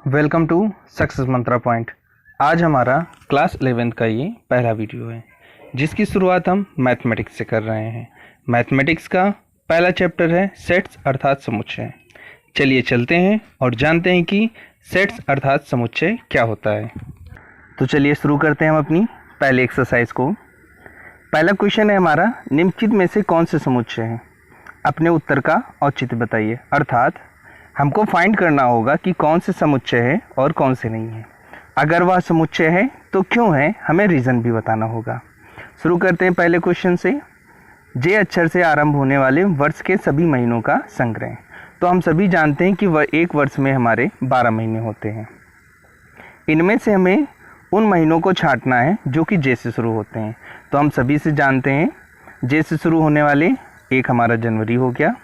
Welcome to success mantra point. आज हमारा class 11th का ये पहला वीडियो है जिसकी शुरुआत हम मैथमेटिक्स से कर रहे हैं। मैथमेटिक्स का पहला चैप्टर है सेट्स अर्थात समुच्चय। चलिए चलते हैं और जानते हैं कि सेट्स अर्थात समुच्चय क्या होता है। तो चलिए शुरू करते हैं हम अपनी पहले एक्सरसाइज को। पहला क्वेश्चन है हमारा, निम्नलिखित में से कौन से समुच्चय हैं, अपने उत्तर का औचित्य बताइए। अर्थात हमको फाइंड करना होगा कि कौन से समुच्चय है और कौन से नहीं है। अगर वह समुच्चय है तो क्यों है, हमें रीज़न भी बताना होगा। शुरू करते हैं पहले क्वेश्चन से। जे अक्षर से आरंभ होने वाले वर्ष के सभी महीनों का संग्रह। तो हम सभी जानते हैं कि वह एक वर्ष में हमारे 12 महीने होते हैं। इनमें से हमें उन महीनों को छांटना है जो कि जे से शुरू होते हैं। तो हम सभी से जानते हैं जे से शुरू होने वाले एक हमारा जनवरी हो गया,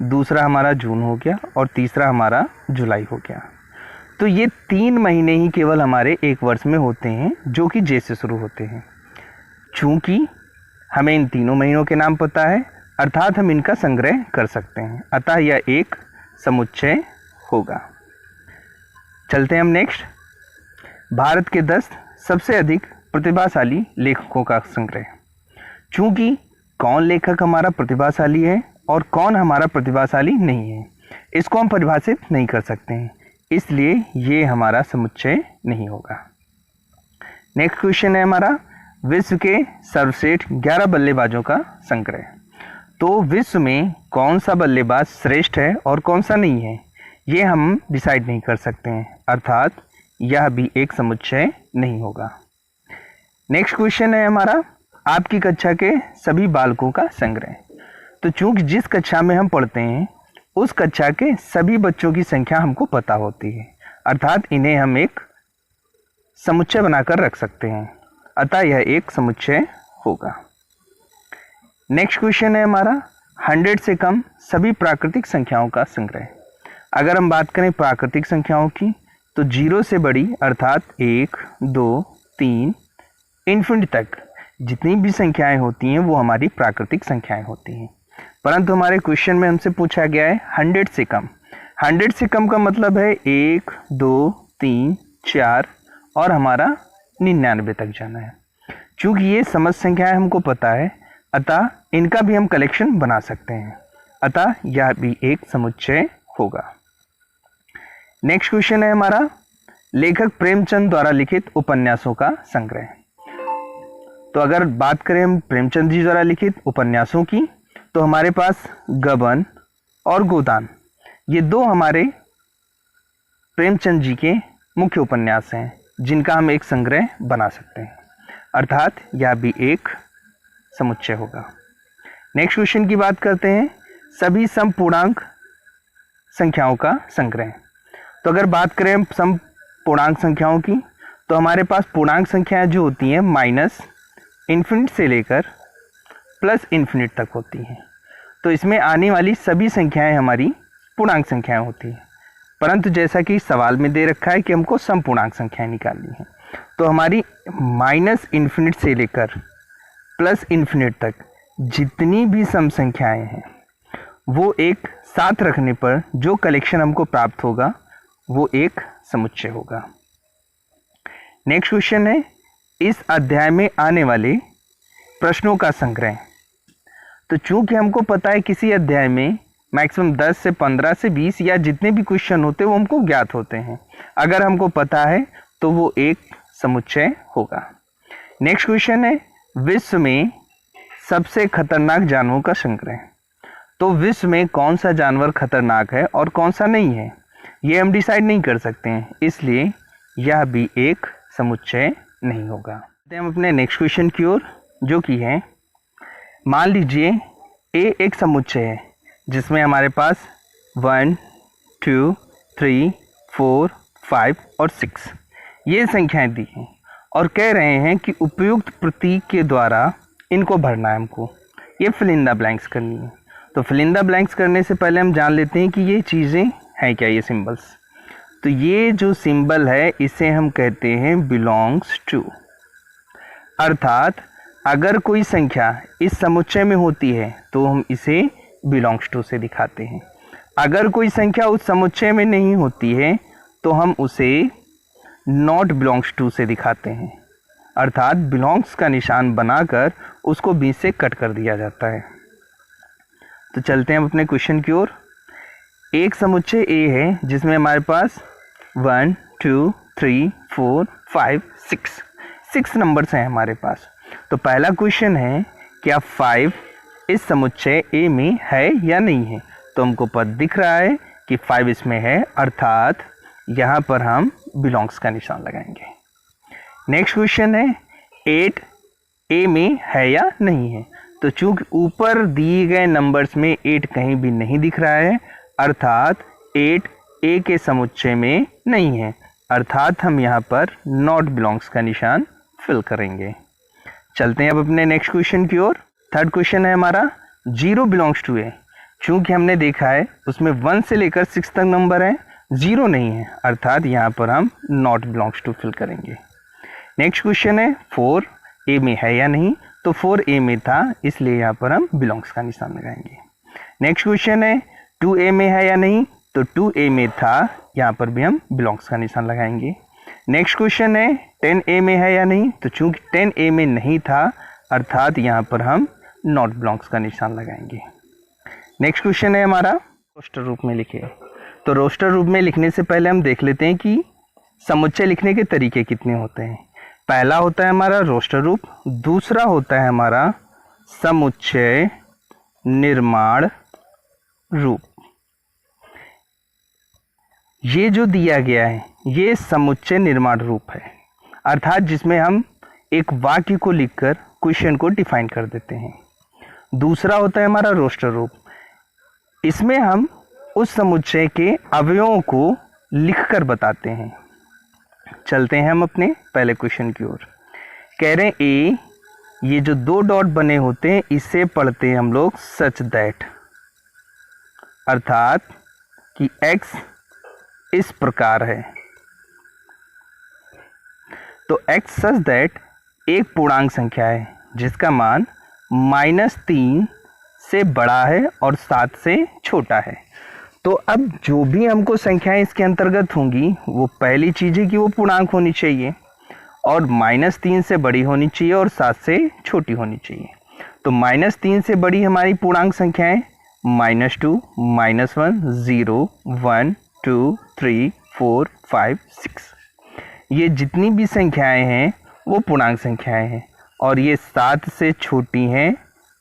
दूसरा हमारा जून हो गया और तीसरा हमारा जुलाई हो गया। तो ये 3 महीने ही केवल हमारे एक वर्ष में होते हैं जो कि जे से शुरू होते हैं। चूँकि हमें इन तीनों महीनों के नाम पता है अर्थात हम इनका संग्रह कर सकते हैं, अतः यह एक समुच्चय होगा। चलते हैं हम नेक्स्ट। भारत के 10 सबसे अधिक प्रतिभाशाली लेखकों का संग्रह। चूँकि कौन लेखक हमारा प्रतिभाशाली है और कौन हमारा प्रतिभाशाली नहीं है, इसको हम परिभाषित नहीं कर सकते हैं, इसलिए ये हमारा समुच्चय नहीं होगा। नेक्स्ट क्वेश्चन है हमारा, विश्व के सर्वश्रेष्ठ 11 बल्लेबाजों का संग्रह। तो विश्व में कौन सा बल्लेबाज श्रेष्ठ है और कौन सा नहीं है, ये हम डिसाइड नहीं कर सकते हैं, अर्थात यह भी एक समुच्चय नहीं होगा। नेक्स्ट क्वेश्चन है हमारा, आपकी कक्षा के सभी बालकों का संग्रह। तो चूंकि जिस कक्षा में हम पढ़ते हैं उस कक्षा के सभी बच्चों की संख्या हमको पता होती है, अर्थात इन्हें हम एक समुच्चय बनाकर रख सकते हैं, अतः यह एक समुच्चय होगा। नेक्स्ट क्वेश्चन है हमारा, 100 से कम सभी प्राकृतिक संख्याओं का संग्रह। अगर हम बात करें प्राकृतिक संख्याओं की तो 0 से बड़ी अर्थात 1, 2, 3 इन्फिनिटी तक जितनी भी संख्याएं होती हैं वो हमारी प्राकृतिक संख्याएं होती हैं। परंतु हमारे क्वेश्चन में हमसे पूछा गया है 100 से कम। 100 से कम का मतलब है 1, 2, 3, 4 और हमारा 99 तक जाना है। चूँकि ये समस्त संख्याएं हमको पता है अतः इनका भी हम कलेक्शन बना सकते हैं, अतः यह भी एक समुच्चय होगा। नेक्स्ट क्वेश्चन है हमारा, लेखक प्रेमचंद द्वारा लिखित उपन्यासों का संग्रह। तो अगर बात करें हम प्रेमचंद जी द्वारा लिखित उपन्यासों की तो हमारे पास गबन और गोदान ये 2 हमारे प्रेमचंद जी के मुख्य उपन्यास हैं जिनका हम एक संग्रह बना सकते हैं, अर्थात यह भी एक समुच्चय होगा। नेक्स्ट क्वेश्चन की बात करते हैं, सभी समपूर्णांक संख्याओं का संग्रह। तो अगर बात करें हम समपूर्णांक संख्याओं की तो हमारे पास पूर्णांक संख्याएं जो होती हैं माइनस इन्फिनिट से लेकर प्लस इन्फिनिट तक होती हैं। तो इसमें आने वाली सभी संख्याएं हमारी पूर्णांक संख्याएं होती हैं, परंतु जैसा कि सवाल में दे रखा है कि हमको समपूर्णांक संख्याएं निकालनी है, तो हमारी माइनस इन्फिनिट से लेकर प्लस इन्फिनिट तक जितनी भी सम संख्याएं हैं वो एक साथ रखने पर जो कलेक्शन हमको प्राप्त होगा वो एक समुच्चय होगा। नेक्स्ट क्वेश्चन है, इस अध्याय में आने वाले प्रश्नों का संग्रह। तो चूंकि हमको पता है किसी अध्याय में मैक्सिमम 10 से 15 से 20 या जितने भी क्वेश्चन होते हैं वो हमको ज्ञात होते हैं, अगर हमको पता है तो वो एक समुच्चय होगा। नेक्स्ट क्वेश्चन है, विश्व में सबसे खतरनाक जानवरों का संग्रह। तो विश्व में कौन सा जानवर खतरनाक है और कौन सा नहीं है ये हम डिसाइड नहीं कर सकते हैं, इसलिए यह भी एक समुच्चय नहीं होगा। हम अपने नेक्स्ट क्वेश्चन की ओर, जो कि है, मान लीजिए ए एक समुच्चय है जिसमें हमारे पास 1, 2, 3, 4, 5 और 6 ये संख्याएं दी हैं और कह रहे हैं कि उपयुक्त प्रतीक के द्वारा इनको भरना है हमको, ये फिल इन द ब्लैंक्स करनी है। तो फिल इन द ब्लैंक्स करने से पहले हम जान लेते हैं कि ये चीज़ें हैं क्या, ये सिंबल्स। तो ये जो सिंबल है इसे हम कहते हैं बिलोंग्स टू, अर्थात अगर कोई संख्या इस समुच्चय में होती है तो हम इसे बिलोंग्स टू से दिखाते हैं। अगर कोई संख्या उस समुच्चय में नहीं होती है तो हम उसे नॉट बिलोंग्स टू से दिखाते हैं, अर्थात बिलोंग्स का निशान बनाकर उसको बीच से कट कर दिया जाता है। तो चलते हैं हम अपने क्वेश्चन की ओर। एक समुच्चय ए है जिसमें हमारे पास 1 2 3 4 5 6 नंबर्स हैं हमारे पास। तो पहला क्वेश्चन है क्या 5 इस समुच्चय ए में है या नहीं है। तो हमको पद दिख रहा है कि 5 इसमें है, अर्थात यहाँ पर हम बिलोंग्स का निशान लगाएंगे। नेक्स्ट क्वेश्चन है 8 ए में है या नहीं है। तो चूंकि ऊपर दिए गए नंबर्स में 8 कहीं भी नहीं दिख रहा है, अर्थात 8 ए के समुच्चय में नहीं है, अर्थात हम यहाँ पर नॉट बिलोंग्स का निशान फिल करेंगे। चलते हैं अब अपने नेक्स्ट क्वेश्चन की ओर। थर्ड क्वेश्चन है हमारा 0 बिलोंग्स टू ए। चूंकि हमने देखा है उसमें 1 से लेकर 6 तक नंबर है, 0 नहीं है, अर्थात यहाँ पर हम नॉट बिलोंग्स टू फिल करेंगे। नेक्स्ट क्वेश्चन है 4 ए में है या नहीं। तो 4 ए में था, इसलिए यहाँ पर हम बिलोंग्स का निशान लगाएंगे। नेक्स्ट क्वेश्चन है 2 ए में है या नहीं। तो 2 ए में था, यहाँ पर भी हम बिलोंग्स का निशान लगाएंगे। नेक्स्ट क्वेश्चन है 10 ए में है या नहीं। तो चूंकि 10 ए में नहीं था, अर्थात यहाँ पर हम नॉट बिलोंग्स का निशान लगाएंगे। नेक्स्ट क्वेश्चन है हमारा रोस्टर रूप में लिखे। तो रोस्टर रूप में लिखने से पहले हम देख लेते हैं कि समुच्चय लिखने के तरीके कितने होते हैं। पहला होता है हमारा रोस्टर रूप, दूसरा होता है हमारा समुच्चय निर्माण रूप। ये जो दिया गया है ये समुच्चय निर्माण रूप है, अर्थात जिसमें हम एक वाक्य को लिखकर क्वेश्चन को डिफाइन कर देते हैं। दूसरा होता है हमारा रोस्टर रूप, इसमें हम उस समुच्चय के अवयवों को लिखकर बताते हैं। चलते हैं हम अपने पहले क्वेश्चन की ओर। कह रहे हैं ए, ये जो 2 डॉट बने होते हैं इसे पढ़ते हैं हम लोग सच दैट, अर्थात कि x इस प्रकार है। तो x सच दैट एक पूर्णांक संख्या है जिसका मान -3 से बड़ा है और 7 से छोटा है। तो अब जो भी हमको संख्याएं इसके अंतर्गत होंगी वो पहली चीज़ है कि वो पूर्णांक होनी चाहिए और -3 से बड़ी होनी चाहिए और 7 से छोटी होनी चाहिए। तो -3 से बड़ी हमारी पूर्णांक संख्याएं -2, -1, 0, 1, 2, 3, 4, 5, 6, ये जितनी भी संख्याएं हैं वो पूर्णांक संख्याएं हैं और ये 7 से छोटी हैं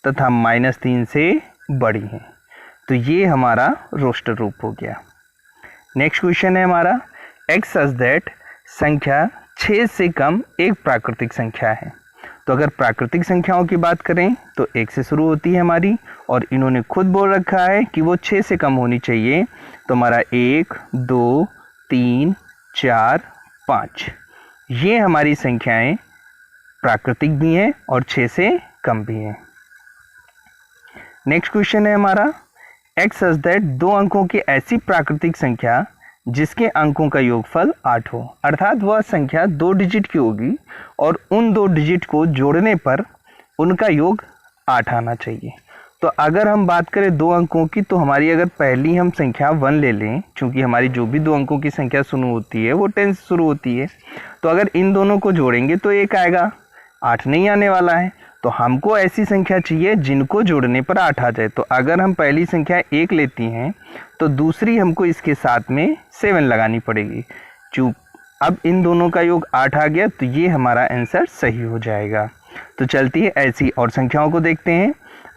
तथा -3 से बड़ी हैं। तो ये हमारा रोस्टर रूप हो गया। नेक्स्ट क्वेश्चन है हमारा x सच दैट संख्या 6 से कम एक प्राकृतिक संख्या है। तो अगर प्राकृतिक संख्याओं की बात करें तो 1 से शुरू होती है हमारी और इन्होंने खुद बोल रखा है कि वो 6 से कम होनी चाहिए। तो हमारा 1, 2, 3, 4, 5 ये हमारी संख्याएं प्राकृतिक भी हैं और 6 से कम भी हैं। नेक्स्ट क्वेश्चन है हमारा x सच दैट 2 अंकों की ऐसी प्राकृतिक संख्या जिसके अंकों का योगफल 8 हो, अर्थात वह संख्या 2 डिजिट की होगी और उन 2 डिजिट को जोड़ने पर उनका योग 8 आना चाहिए। तो अगर हम बात करें 2 अंकों की तो हमारी अगर पहली हम संख्या 1 ले लें, चूंकि हमारी जो भी 2 अंकों की संख्या शुरू होती है वो 10 से शुरू होती है, तो अगर इन दोनों को जोड़ेंगे तो 1 आएगा, 8 नहीं आने वाला है। तो हमको ऐसी संख्या चाहिए जिनको जोड़ने पर 8 आ जाए। तो अगर हम पहली संख्या 1 लेती हैं तो दूसरी हमको इसके साथ में 7 लगानी पड़ेगी। अब इन दोनों का योग 8 आ गया तो ये हमारा आंसर सही हो जाएगा। तो चलती है ऐसी और संख्याओं को देखते हैं।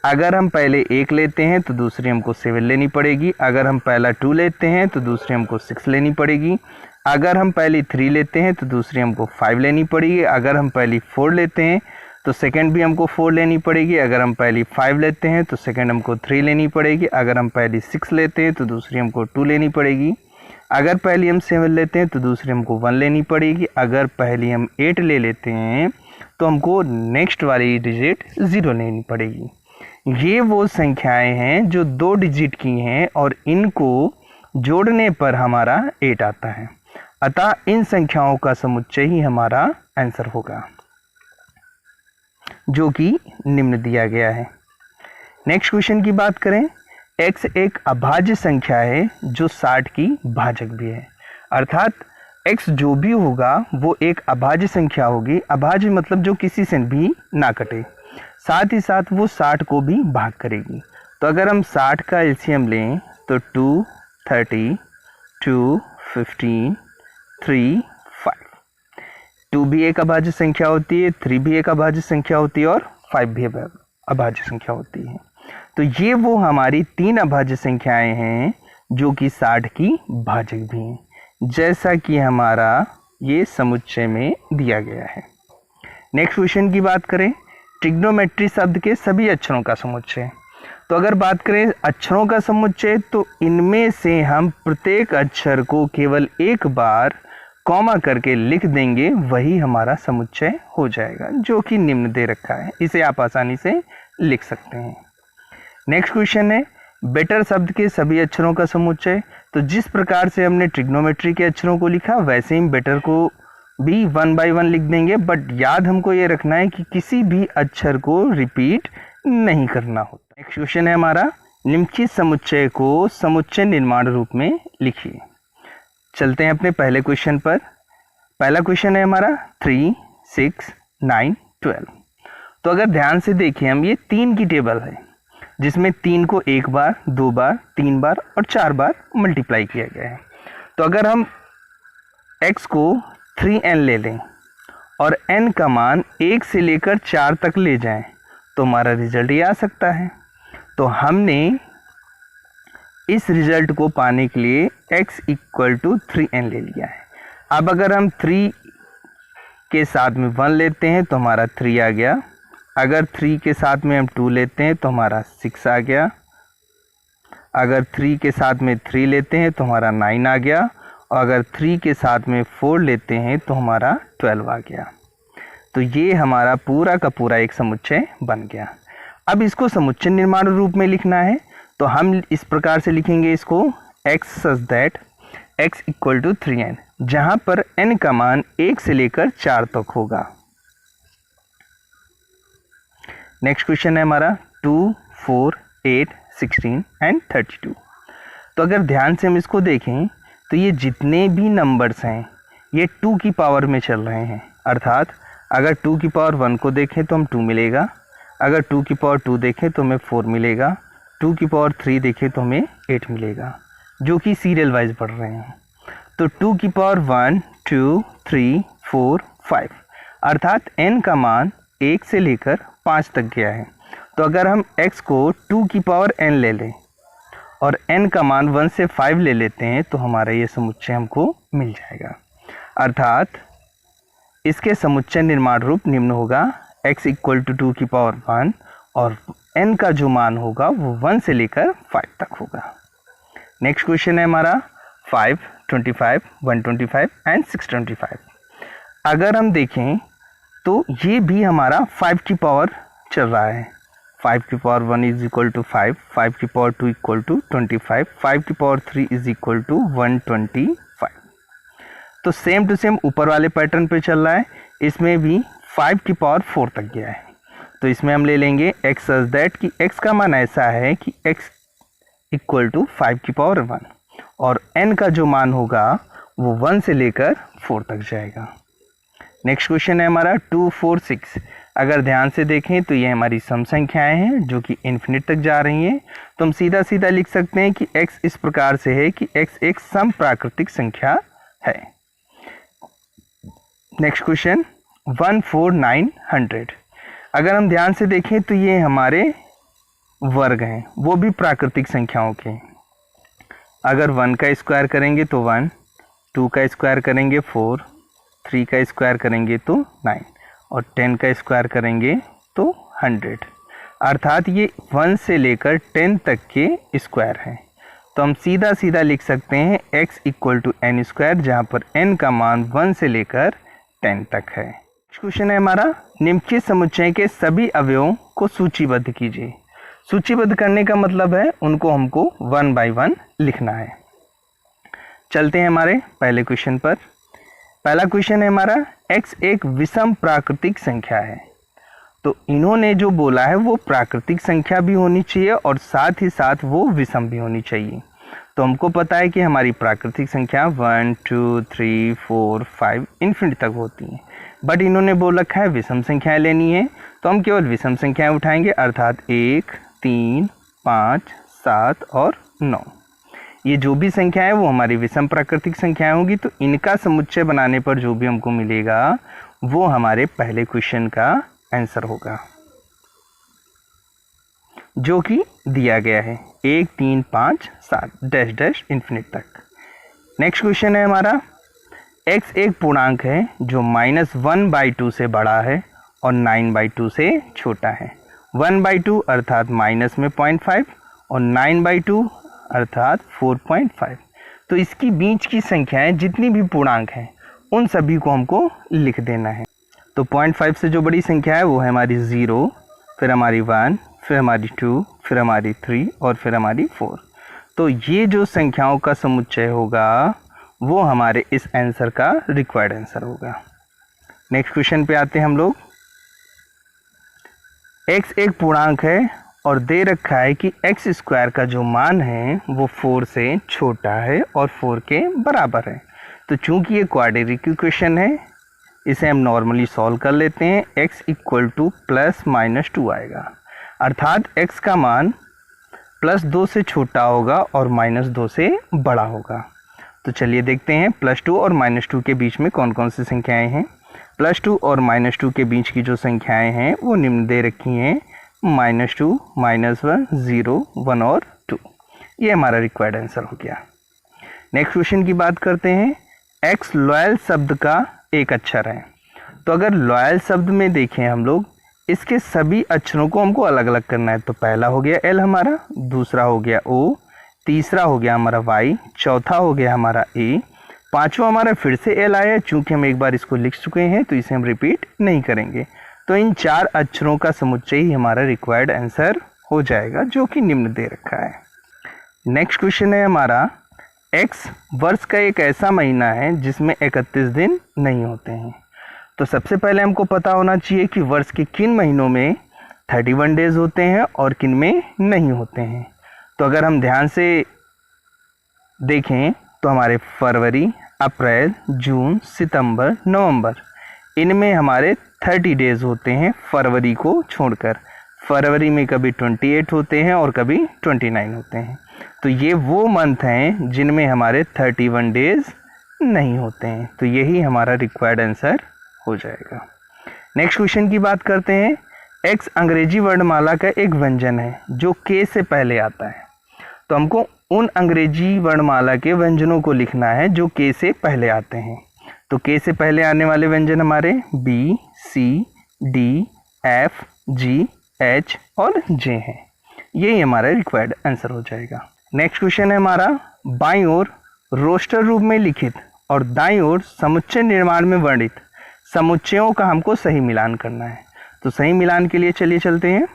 अगर हम पहले 1 लेते हैं तो दूसरी हमको 7 लेनी पड़ेगी। अगर हम पहला 2 लेते हैं तो दूसरी हमको 6 लेनी पड़ेगी। अगर हम पहली 3 लेते हैं तो दूसरी हमको 5 लेनी पड़ेगी। अगर हम पहली 4 लेते हैं तो सेकंड भी हमको 4 लेनी पड़ेगी। अगर हम पहली 5 लेते हैं तो सेकंड हमको 3 लेनी पड़ेगी। अगर हम पहली 6 लेते हैं तो दूसरी हमको 2 लेनी पड़ेगी। अगर पहली हम 7 लेते हैं तो दूसरी हमको 1 लेनी पड़ेगी। अगर पहली हम 8 ले लेते हैं तो हमको नेक्स्ट वाली डिजिट 0 लेनी पड़ेगी। ये वो संख्याएं हैं जो 2 डिजिट की हैं और इनको जोड़ने पर हमारा 8 आता है। अतः इन संख्याओं का समुच्चय ही हमारा आंसर होगा, जो कि निम्न दिया गया है। नेक्स्ट क्वेश्चन की बात करें, x एक अभाज्य संख्या है जो 60 की भाजक भी है, अर्थात x जो भी होगा वो एक अभाज्य संख्या होगी। अभाज्य मतलब जो किसी से भी ना कटे, साथ ही साथ वो 60 को भी भाग करेगी। तो अगर हम 60 का एलसीएम लें तो 2, 30, 2, 15, 3, 5। 2 भी एक अभाज्य संख्या होती है, 3 भी एक अभाज्य संख्या होती है और 5 भी अभाज्य संख्या होती है। तो ये वो हमारी 3 अभाज्य संख्याएं हैं जो कि 60 की भाजक भी हैं, जैसा कि हमारा ये समुच्चय में दिया गया है। नेक्स्ट क्वेश्चन की बात करें, ट्रिग्नोमेट्री शब्द के सभी अक्षरों का समुच्चय। तो अगर बात करें अक्षरों का समुच्चय तो इनमें से हम प्रत्येक अक्षर को केवल एक बार कॉमा करके लिख देंगे, वही हमारा समुच्चय हो जाएगा, जो कि निम्न दे रखा है। इसे आप आसानी से लिख सकते हैं। नेक्स्ट क्वेश्चन है बेटर शब्द के सभी अक्षरों का समुच्चय। तो जिस प्रकार से हमने ट्रिग्नोमेट्री के अक्षरों को लिखा वैसे ही बेटर को भी 1 बाय 1 लिख देंगे, बट याद हमको ये रखना है कि किसी भी अक्षर को रिपीट नहीं करना होता। नेक्स्ट क्वेश्चन है हमारा निम्नलिखित समुच्चय को समुच्चय निर्माण रूप में लिखिए। चलते हैं अपने पहले क्वेश्चन पर। पहला क्वेश्चन है हमारा 3, 6, 9, 12। तो अगर ध्यान से देखें हम, ये 3 की टेबल है जिसमें 3 को 1 बार, 2 बार, 3 बार और 4 बार मल्टीप्लाई किया गया है। तो अगर हम x को 3n ले लें और n का मान 1 से लेकर 4 तक ले जाएं तो हमारा रिजल्ट ये आ सकता है। तो हमने इस रिजल्ट को पाने के लिए x = 3n ले लिया है। अब अगर हम 3 के साथ में 1 लेते हैं तो हमारा 3 आ गया। अगर 3 के साथ में हम 2 लेते हैं तो हमारा 6 आ गया। अगर 3 के साथ में 3 लेते हैं तो हमारा 9 आ गया। और अगर 3 के साथ में 4 लेते हैं तो हमारा 12 आ गया। तो ये हमारा पूरा का पूरा एक समुच्चय बन गया। अब इसको समुच्चय निर्माण रूप में लिखना है तो हम इस प्रकार से लिखेंगे इसको x such that x = 3n, जहाँ पर n का मान 1 से लेकर 4 तक होगा। नेक्स्ट क्वेश्चन है हमारा 2, 4, 8, 16 एंड 32। तो अगर ध्यान से हम इसको देखें तो ये जितने भी नंबर्स हैं ये 2 की पावर में चल रहे हैं। अर्थात अगर 2 की पावर 1 को देखें तो हम 2 मिलेगा, अगर 2 की पावर 2 देखें तो हमें 4 मिलेगा, 2 की पावर 3 देखें तो हमें 8 मिलेगा, जो कि सीरियल वाइज बढ़ रहे हैं। तो 2 की पावर 1, 2, 3, 4, 5 अर्थात n का मान 1 से लेकर 5 तक गया है। तो अगर हम x को 2 की पावर n ले लें और n का मान 1 से 5 ले लेते हैं तो हमारा ये समुच्चय हमको मिल जाएगा। अर्थात इसके समुच्चय निर्माण रूप निम्न होगा x = 2 की पावर 1 और n का जो मान होगा वो 1 से लेकर 5 तक होगा। नेक्स्ट क्वेश्चन है हमारा 5, 25, 125 एंड 625। अगर हम देखें तो ये भी हमारा 5 की पावर चल रहा है। 5 की पावर 1 = 5, 5 की पावर 2 = 25, 5 की पावर 3 = 125। तो सेम टू सेम ऊपर वाले पैटर्न पे चल रहा है, इसमें भी 5 की पावर 4 तक गया है। तो इसमें हम ले लेंगे x such that कि x का मान ऐसा है कि x = 5 की पावर 1 और n का जो मान होगा वो 1 से लेकर 4 तक जाएगा। नेक्स्ट क्वेश्चन है हमारा 2, 4, 6। अगर ध्यान से देखें तो ये हमारी सम संख्याएं हैं जो कि इन्फिनिट तक जा रही हैं। तो हम सीधा सीधा लिख सकते हैं कि x इस प्रकार से है कि x एक सम प्राकृतिक संख्या है। Next question 1, 4, 9, 100। अगर हम ध्यान से देखें तो ये हमारे वर्ग हैं, वो भी प्राकृतिक संख्याओं के। अगर 1 का स्क्वायर करेंगे तो 1, 2 का स्क्वायर करेंगे 4, 3 का स्क्वायर करेंगे तो 9 और 10 का स्क्वायर करेंगे तो 100। अर्थात ये 1 से लेकर 10 तक के स्क्वायर हैं। तो हम सीधा सीधा लिख सकते हैं x = n², जहाँ पर n का मान 1 से लेकर 10 तक है। क्वेश्चन है हमारा निम्नलिखित समुच्चय के सभी अवयवों को सूचीबद्ध कीजिए। सूचीबद्ध करने का मतलब है उनको हमको 1 बाय 1 लिखना है। चलते हैं हमारे पहले क्वेश्चन पर। पहला क्वेश्चन है हमारा x एक विषम प्राकृतिक संख्या है। तो इन्होंने जो बोला है वो प्राकृतिक संख्या भी होनी चाहिए और साथ ही साथ वो विषम भी होनी चाहिए। तो हमको पता है कि हमारी प्राकृतिक संख्या 1 2 3 4 5 इन्फिनिटी तक होती हैं, बट इन्होंने बोल रखा है विषम संख्याएं लेनी है, तो हम केवल विषम संख्याएं उठाएंगे, अर्थात 1 3 5 7 और 9। ये जो भी संख्या है वो हमारी विषम प्राकृतिक संख्याएं होंगी, तो इनका समुच्चय बनाने पर जो भी हमको मिलेगा वो हमारे पहले क्वेश्चन का आंसर होगा, जो कि दिया गया है 1 3 5 7 डैश डैश इन्फिनिट तक। नेक्स्ट क्वेश्चन है हमारा, x एक पूर्णांक है जो -1/2 से बड़ा है और 9/2 से छोटा है। 1/2 अर्थात माइनस में 0.5 और 9/2 अर्थात 4.5। तो इसकी बीच की संख्याएं जितनी भी पूर्णांक हैं उन सभी को हमको लिख देना है। तो 0.5 से जो बड़ी संख्या है वो है हमारी 0, फिर हमारी 1, फिर हमारी 2, फिर हमारी 3 और फिर हमारी 4। तो ये जो संख्याओं का समुच्चय होगा वो हमारे इस आंसर का रिक्वायर्ड आंसर होगा। नेक्स्ट क्वेश्चन पे आते हैं हम लोग। x एक पूर्णांक है और दे रखा है कि x स्क्वायर का जो मान है वो 4 से छोटा है और 4 के बराबर है। तो चूंकि ये क्वाड्रेटिक इक्वेशन है, इसे हम नॉर्मली सॉल्व कर लेते हैं। x इक्वल टू +-2 आएगा, अर्थात x का मान +2 से छोटा होगा और -2 से बड़ा होगा। तो चलिए देखते हैं +2 और -2 के बीच में कौन कौन सी संख्याएं हैं। +2 और -2 के बीच की जो संख्याएं हैं वो निम्न दे रखी हैं, -2, -1, 0, 1 और 2। ये हमारा रिक्वायर्ड आंसर हो गया। नेक्स्ट क्वेश्चन की बात करते हैं। x लॉयल शब्द का एक अक्षर है। तो अगर लॉयल शब्द में देखें हम लोग, इसके सभी अक्षरों को हमको अलग अलग करना है। तो पहला हो गया L हमारा, दूसरा हो गया O, तीसरा हो गया हमारा Y, चौथा हो गया हमारा A, पांचवा हमारा फिर से L आया। चूंकि हम एक बार इसको लिख चुके हैं तो इसे हम रिपीट नहीं करेंगे। तो इन 4 अक्षरों का समुच्चय ही हमारा रिक्वायर्ड आंसर हो जाएगा, जो कि निम्न दे रखा है। नेक्स्ट क्वेश्चन है हमारा, x वर्ष का एक ऐसा महीना है जिसमें 31 दिन नहीं होते हैं। तो सबसे पहले हमको पता होना चाहिए कि वर्ष के किन महीनों में 31 डेज होते हैं और किन में नहीं होते हैं। तो अगर हम ध्यान से देखें तो हमारे फरवरी, अप्रैल, जून, सितंबर, नवंबर, इनमें हमारे 30 डेज होते हैं फरवरी को छोड़कर। फरवरी में कभी 28 होते हैं और कभी 29 होते हैं। तो ये वो मंथ हैं जिनमें हमारे 31 डेज नहीं होते हैं। तो यही हमारा रिक्वायर्ड आंसर हो जाएगा। नेक्स्ट क्वेश्चन की बात करते हैं। x अंग्रेजी वर्णमाला का एक व्यंजन है जो k से पहले आता है। तो हमको उन अंग्रेजी वर्णमाला के व्यंजनों को लिखना है जो k से पहले आते हैं। तो k से पहले आने वाले व्यंजन हमारे B, C, D, F, G, H और J हैं। यही हमारा रिक्वायर्ड आंसर हो जाएगा। नेक्स्ट क्वेश्चन है हमारा, बाईं ओर रोस्टर रूप में लिखित और दाईं ओर समुच्चय निर्माण में वर्णित समुच्चयों का हमको सही मिलान करना है। तो सही मिलान के लिए चलिए चलते हैं।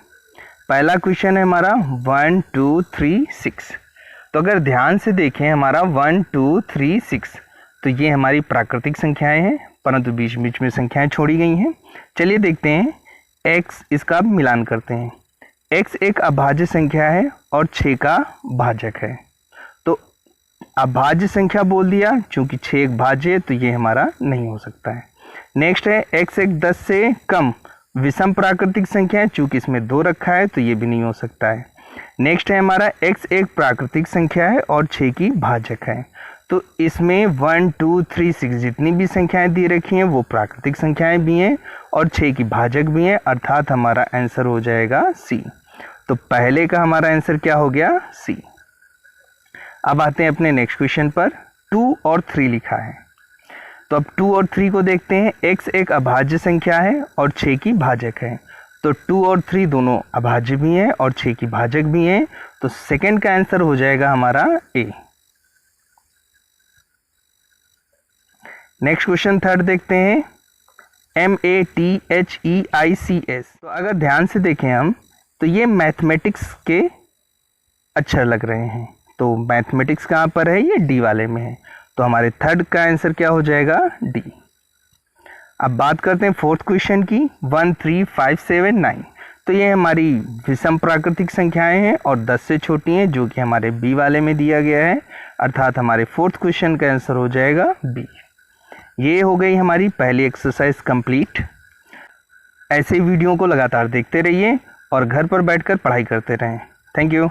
पहला क्वेश्चन है हमारा 1 2 3 6। तो अगर ध्यान से देखें हमारा 1 2 3 6, तो ये हमारी प्राकृतिक संख्याएं हैं, परंतु बीच बीच में संख्याएं छोड़ी गई हैं। चलिए देखते हैं x, इसका मिलान करते हैं। x एक अभाज्य संख्या है और 6 का भाजक है। तो अभाज्य संख्या बोल दिया, चूंकि 6 एक भाज्य है तो ये हमारा नहीं हो सकता है। नेक्स्ट है x एक 10 से कम विषम प्राकृतिक संख्या है, चूंकि इसमें 2 रखा है तो ये भी नहीं हो सकता है। नेक्स्ट है हमारा x एक प्राकृतिक संख्या है और 6 की भाजक है। तो इसमें 1 2 3 6 जितनी भी संख्याएं दी रखी हैं वो प्राकृतिक संख्याएं भी हैं और 6 की भाजक भी हैं, अर्थात हमारा आंसर हो जाएगा C। तो पहले का हमारा आंसर क्या हो गया? C। अब आते हैं अपने नेक्स्ट क्वेश्चन पर। 2 और 3 लिखा है। तो अब 2 और 3 को देखते हैं। x एक अभाज्य संख्या है और 6 की भाजक है। तो 2 और 3 दोनों अभाज्य भी हैं और 6 की भाजक भी हैं। तो सेकंड का आंसर हो जाएगा हमारा A। नेक्स्ट क्वेश्चन थर्ड देखते हैं। MATHEICS। तो अगर ध्यान से देखें हम तो ये मैथमेटिक्स के अक्षर लग रहे हैं। तो मैथमेटिक्स कहाँ पर है? ये D वाले में है। तो हमारे थर्ड का आंसर क्या हो जाएगा? D। अब बात करते हैं फोर्थ क्वेश्चन की। 1 3 5 7 9। तो ये हमारी विषम प्राकृतिक संख्याएं हैं और 10 से छोटी हैं, जो कि हमारे B वाले में दिया गया है। अर्थात हमारे फोर्थ क्वेश्चन का आंसर हो जाएगा बी। ये हो गई हमारी पहली एक्सरसाइज कंप्लीट। ऐसे वीडियो को लगातार देखते रहिए और घर पर बैठकर पढ़ाई करते रहें। Thank you.